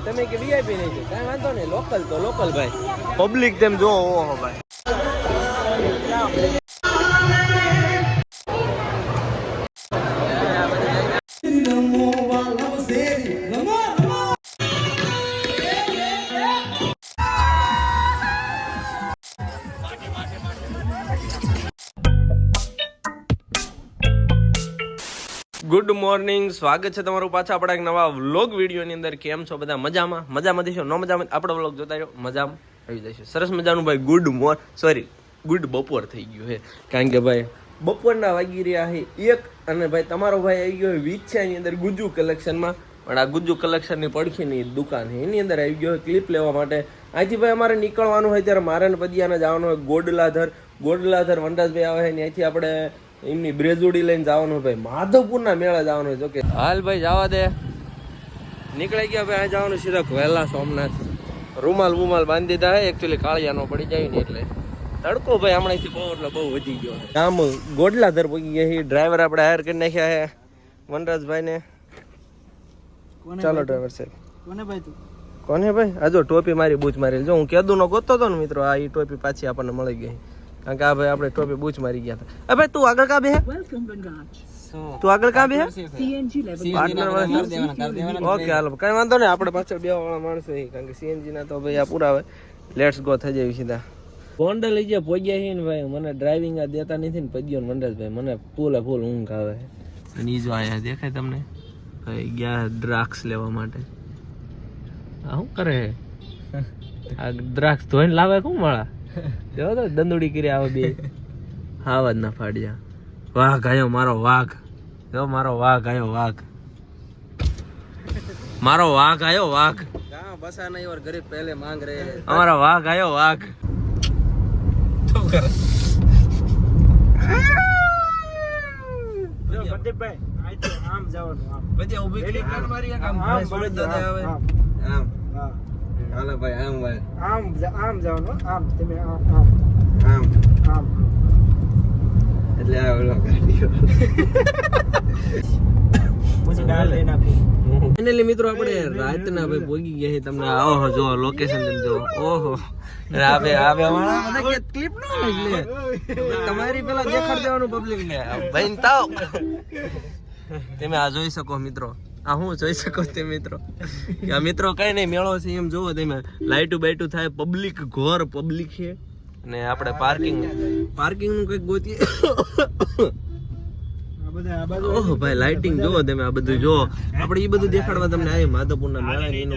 તમે કે વીઆઈપી નહીં છે કાંઈ વાંધો નહીં, લોકલ તો લોકલ ભાઈ. પબ્લિક તેમ જો ઓહો ભાઈ. ગુડ મોર્નિંગ, સ્વાગત છે તમારું પાછા આપણા એક નવા વ્લોગ વિડીયોની અંદર. કેમ છો બધા? મજામાં? મજામાં દેશો, ન મજામાં આપણો વ્લોગ જોતા રહ્યો, મજામાં આવી જશે. સરસ મજાનું ભાઈ ગુડ બપોર થઈ ગયું છે, કારણ કે ભાઈ બપોરના વાગી રહ્યા છે 1 અને ભાઈ તમારો ભાઈ આવી ગયો વિછાની અંદર ગુજ્જુ કલેક્શનમાં. પણ આ ગુજ્જુ કલેક્શનની પડખીની દુકાન છે એની અંદર આવી ગયો ક્લિપ લેવા માટે. અહીંથી ભાઈ અમારે નીકળવાનું હોય ત્યારે મારે ને પદિયાને જવાનું હોય ગોડલાધર વનરાજભાઈ આવે છે ને અહીંથી આપણે એમની બ્રેજુડી લઈને જવાનું ભાઈ માધવપુરના મેળા જવાનું હોય. જોકે હાલ ભાઈ જવા દે, નીકળી ગયા ભાઈ. આ જવાનું સીધા વહેલા સોમનાથ. રૂમાલ બાંધી દીધા હે, એકચ્યુઅલી કાળિયાનો પડી જાય ને એટલે તડકો ભાઈ હમણાંથી બહુ એટલે બહુ વધી ગયો છે. આમ ગોડલાધર પગી ગયા છે. ડ્રાઈવર આપણે હાયર કરી નાખ્યા છે વનરાજભાઈ ને. ચાલો ડ્રાઈવર સાહેબ. કોને ભાઈ? આ જો ટોપી મારી બૂચ મારી. જો હું કેદુ નો ગોતતો હતો ને મિત્રો, આ ઈ ટોપી પાછી આપણને મળી ગઈ. કારણ કે આ ભાઈ આપણે ટોપી બૂચ મારી ગયા હતા. ભાઈ તું આગળ કા બે? તું આગળ કા બે? ઓકે હાલો, કઈ વાંધો નહીં. આપણે પાછળ બે વાળા માણસો, કારણ કે સીએનજી ના તો ભાઈ આ પૂરા આવે. લેટ્સ ગો થઈ જાય સીધા. ગોંડલ લઈ ગયા પહોંચ્યા છે ને ભાઈ. મને ડ્રાઇવિંગ આ દેતા નથી ને પદ્યો ને વનરાજભાઈ, મને ફૂલ ઊંઘ આવે. અને ઈ જો આયા દેખાય તમને ભાઈ ગયા દ્રાક્ષ લેવા માટે. આ શું કરે આ દ્રાક્ષ ધોઈને લાવે? શું મળા જો તો દંદુડી કરી આવે બે. આવા જ ના ફાડ્યા. વાઘ આયો મારો વાઘ. જો મારો વાઘ આયો વાઘ. મારો વાઘ આયો વાઘ. કહાં બસા નહીં ઓર ગરીબ પહેલે માંગ રહે. અમારો વાઘ આયો વાઘ. શું કરે? જો પ્રદીપભાઈ આમ જવાનું. આમ પછી ઊભી ક્લિક કર મારી. આમ સુરત દાદા આવે. આમ હા હાલો ભાઈ. આમ ભાઈ આમ જવાનું. આમ તમે આમ એટલે આ ઓલો ગાડીઓ પછી ડાલ દે નાખી. ફાઇનલી મિત્રો આપણે રાતના ભાઈ પોગી ગયા છે. તમને આવો જો લોકેશન જો. ઓહો આવે વાળા મને કે ક્લિપ ન લે તમારી પેલા દેખાડ દેવાનું પબ્લિક ને ભાઈ તાવ. તમે આ જોઈ શકો મિત્રો. આ હું જોઈ શકો તે મિત્રો. આ મિત્રો કઈ નહીં, મેળો છે એમ જોવો તમે. લાઈટું બાઈટું થાય, પબ્લિક ઘોર પબ્લિક છે. અને આપણે પાર્કિંગ નું કઈક ગોતીએ. ઓહો ભાઈ લાઇટિંગ જોવો તમે. આ બધું જો આપણે એ બધું દેખાડવા તમને આવ્યું માધવપુરના મેળા એનો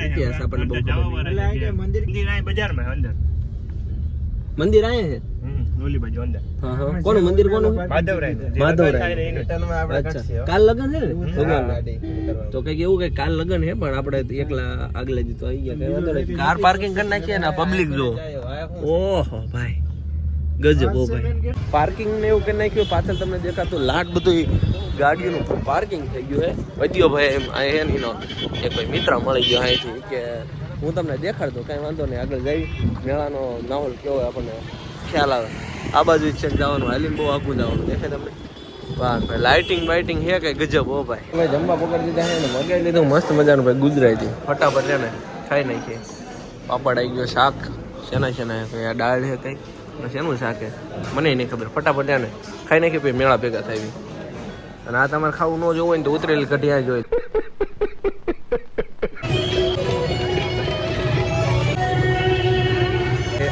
ઇતિહાસ આપણને બહુ ખબર. મંદિર આયા છે ઓલી બાજુ અંદર. હા કોનું મંદિર? કોનું? માધવરાય. અચ્છા કાલ લગન છે ને ભગવાન? તો કઈક એવું કઈક કાલ લગન છે, પણ આપણે એકલા આગલા દી તો આવી ગયા. કાર પાર્કિંગ કરી નાખીએ ને પબ્લિક જો. ઓહો ભાઈ ગજબ. ઓ ભાઈ પાર્કિંગ ને એવું કરી નાખ્યું. પાછળ તમને દેખાતું લાટ બધું ગાડીઓનું પાર્કિંગ થઈ ગયું છે. વધ્યો ભાઈ એમ એનો એક ભાઈ મિત્ર મળી ગયો અહીંથી કે હું તમને દેખાડતો. કઈ વાંધો નહીં, આગળ જઈ મેળાનો માહોલ કેવો આપણને ખ્યાલ આવે. આ બાજુ છે જવાનું, હાલીને બહુ આગું જવાનું દેખાય તમને. વાહ ભાઈ લાઇટિંગ બાઇટિંગ છે કઈ ગજબ. હો ભાઈ ભાઈ જમવા પકડી દીધા છે ને મગાવી લીધું મસ્ત મજાનું ભાઈ ગુજરાતી. ફટાફટ છે ને ખાઈ નાખીએ. પાપડ આવી ગયો, શાક શેના કઈ આ દાળ છે કઈ શેનું શાક છે મને નહીં ખબર. ફટાફટ છે ને ખાઈ નાખીએ પછી મેળા ભેગા થાય. અને આ તમારે ખાવું ન જોવું હોય ને તો ઉતરેલી કઢિયા જોઈ.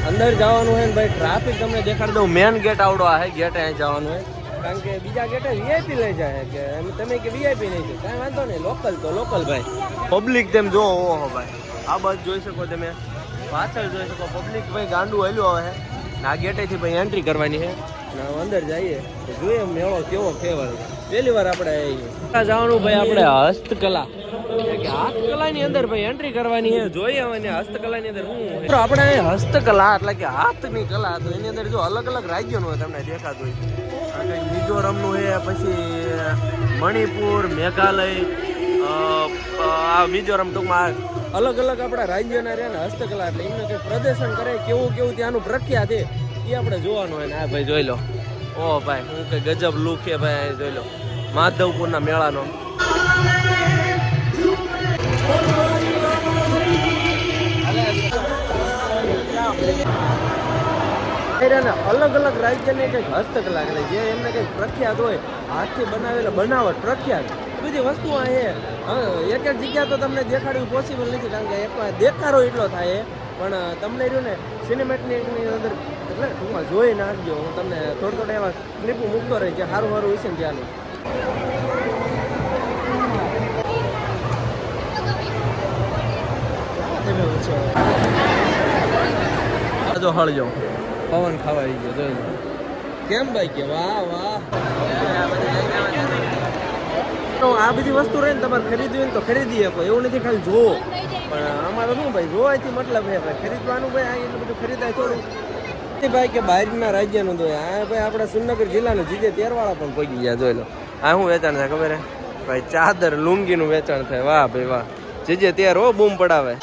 અંદર જવાનું હોય ને ભાઈ ટ્રાફિક તમને દેખાડી દઉં. મેન ગેટ આવડો આ ગેટ અહીં જવાનું હોય, કારણ કે બીજા ગેટે વીઆઈપી લઈ જાય કે તમે કે વીઆઈપી નહીં છે કાંઈ વાંધો નહીં. લોકલ તો લોકલ ભાઈ. પબ્લિક તેમ જો ઓહો ભાઈ. આ બાજુ જોઈ શકો તમે, પાછળ જોઈ શકો પબ્લિક ભાઈ ગાંડું હલ્યું આવે છે. આ ગેટેથી ભાઈ એન્ટ્રી કરવાની છે અને અંદર જઈએ જોઈએ મેળો કેવો કહેવાય. પહેલી વાર આપણે જવાનું ભાઈ આપણે હસ્તકલા હાથકલાની અંદર ભાઈ એન્ટ્રી કરવાની છે. જોઈએ હવે હસ્તકલાની અંદર શું આપણે હસ્તકલા એટલે કે હાથની કલા. તો એની અંદર જો અલગ અલગ રાજ્યોનું હોય તમને દેખાતું હોય. મિઝોરમનું છે, પછી મણિપુર, મેઘાલય, આ મિઝોરમ ટૂંકમાં અલગ અલગ આપણા રાજ્યના રહે ને હસ્તકલા. એટલે એમને કંઈક પ્રદર્શન કરે કેવું ત્યાંનું પ્રખ્યાત છે એ આપણે જોવાનું હોય ને. આ ભાઈ જોઈ લો. ઓ ભાઈ હું કઈ ગજબ લુક છે ભાઈ. જોઈ લો માધવપુરના મેળાનો. અલગ અલગ રાજ્યની કંઈક હસ્તકલા કરે જે એમને કંઈક પ્રખ્યાત હોય હાથથી બનાવેલા બનાવટ પ્રખ્યાત બધી વસ્તુ આ છે. એક એક જગ્યા તો તમને દેખાડવું પોસિબલ નથી કારણ કે એકમાં દેખાડો એટલો થાય પણ તમને રહ્યું ને સિનેમેટિકની અંદર એટલે ટૂંકમાં જોઈ નાખજો. હું તમને થોડા થોડા એવા ક્લિપો મૂકતો રહી જે સારું સારું વિશે ને ત્યાંનું. જો હળજો પવન ખાવા આવી ગયો જોઈ કેમ ભાઈ કે વાહ વાહ. આ બધી વસ્તુ રહે ને તમારે ખરીદવી હોય ને તો ખરીદી શકો એવું નથી ખાલી જોવો પણ અમારે શું ભાઈ જોવાથી મતલબ છે ભાઈ ખરીદવાનું ભાઈ આ એટલું બધું ખરીદાય થોડું ભાઈ કે બહારના રાજ્યનું તો આ ભાઈ આપણા સુરનગર જિલ્લાનું જીજે તેરવાળા પણ પહોંચી ગયા જોઈ લો. આ શું વેચાણ થાય ખબર હે ભાઈ ચાદર લુંગીનું વેચાણ થાય. વાહ ભાઈ વાહ જીજે તેર હો બૂમ પડાવે.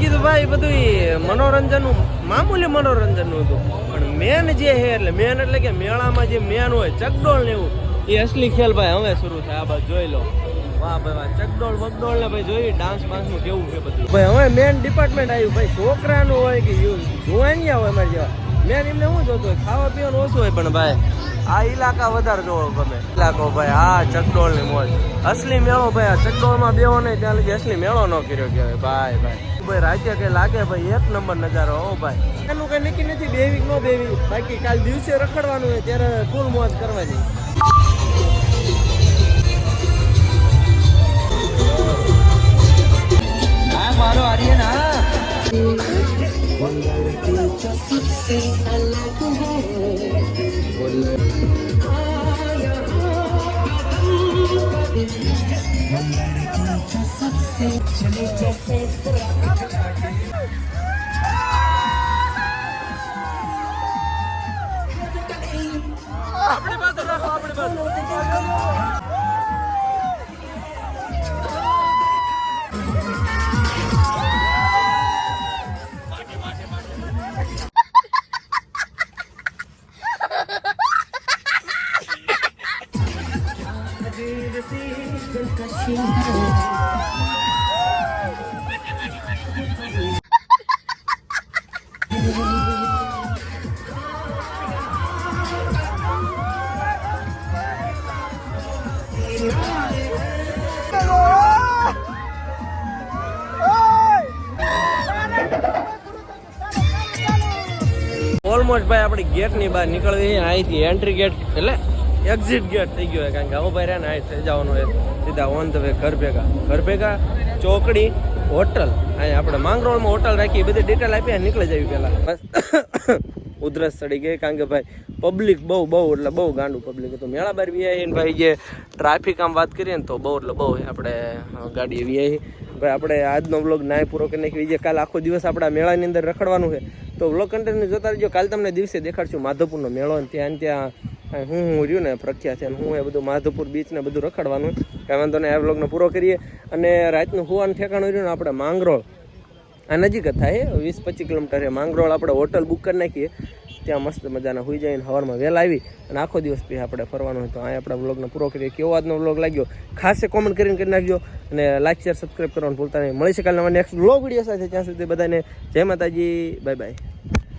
કીધું ભાઈ બધું મનોરંજનનું મામૂલી મનોરંજનનું હતું પણ મેન જે છે એટલે મેન એટલે કે મેળામાં જે મેન હોય ચકડોળ ને એવું એ અસલી ખેલ ભાઈ હવે શરૂ થાય. આ બાજુ જોઈ લો વાહ ભાઈ વાહ ચકડોળ વકડોળ ને ભાઈ જોઈ ડાન્સ બાન્સનું કેવું છે બધું ભાઈ. હવે મેન ડિપાર્ટમેન્ટ આવ્યું ભાઈ છોકરાનું હોય કે જોવાનિયા હોય અમારે જેવા મેન એમને શું જોતું હોય ખાવા પીવાનું ઓછું હોય પણ ભાઈ આ ઇલાકા વધારે જોવો ગમે ઇલાકો ભાઈ. આ ચકડોળ ની મોજ અસલી મેળો ભાઈ. આ ચકડોળમાં બેવો નહીં ત્યાં લગી અસલી મેળો ન કર્યો કહેવાય ભાઈ ભાઈ. ભાઈ રાજ્ય કઈ લાગે ભાઈ એક નંબર નજારો હો ભાઈ. એનું કઈ નક્કી નથી બેવી નો બેવી બાકી કાલ દિવસે રખડવાનું હોય ત્યારે ફૂલ મોજ કરવાની. હા મારો આર્યન હા આપણી પાસે રાખો આપણી પાસે. ઓલમોસ્ટ ભાઈ આપણી ગેટની બહાર નીકળવી અહીંથી એન્ટ્રી ગેટ એટલે એક્ઝિટ ગેટ થઈ ગયો કારણ કે આવું ભાઈ રહ્યા ને અહીં થઈ જવાનું હોય સીધા ઓન ધ વે ઘર ભેગા ચોકડી હોટલ અહીં આપણે માંગરોળમાં હોટલ રાખી બધી ડિટેલ આપી નીકળી જવી પહેલાં બસ ઉધરસ ચડી ગઈ કારણ કે ભાઈ પબ્લિક બહુ એટલે બહુ ગાંડું પબ્લિક હતું. મેળા બાર વીઆઈ ભાઈ જે ટ્રાફિક આમ વાત કરીએ ને તો બહુ એટલે બહુ આપણે ગાડી વીઆઈ ભાઈ. આપણે આજનો વ્લોગ નાય પૂરો કરી નાખી જે કાલ આખો દિવસ આપણા મેળાની અંદર રખડવાનું છે તો વ્લોગ કન્ટેન્ટ જોતા રહેજો. કાલ તમને દિવસે દેખાડશું માધવપુરનો મેળો ને ત્યાં હું રહ્યું ને પ્રખ્યાત છે હું એ બધું માધવપુર બીચ ને બધું રખડવાનું કાંઈ વાંધો નહીં. આ વ્લોગનો પૂરો કરીએ અને રાતનું હોવાનું ઠેકાણું રહ્યું ને આપણે માંગરોળ આ નજીક જ થાય 20-25 કિલોમીટર છે માંગરોળ. આપણે હોટલ બુક કરી નાખીએ ત્યાં મસ્ત મજાના હોઈ જઈને સવારમાં વહેલા આવી અને આખો દિવસ પછી આપણે ફરવાનું હોય તો અહીં આપણા વ્લોગનો પૂરો કરીએ. કેવો આજનો વ્લોગ લાગ્યો ખાસ કોમેન્ટ કરીને કરી નાખજો અને લાઈક શેર સબસ્ક્રાઈબ કરવાનું ભૂલતા નહીં. મળી છે કાલે નવા નેક્સ્ટ વ્લોગ વિડીયો સાથે. ત્યાં સુધી બધાને જય માતાજી બાય બાય.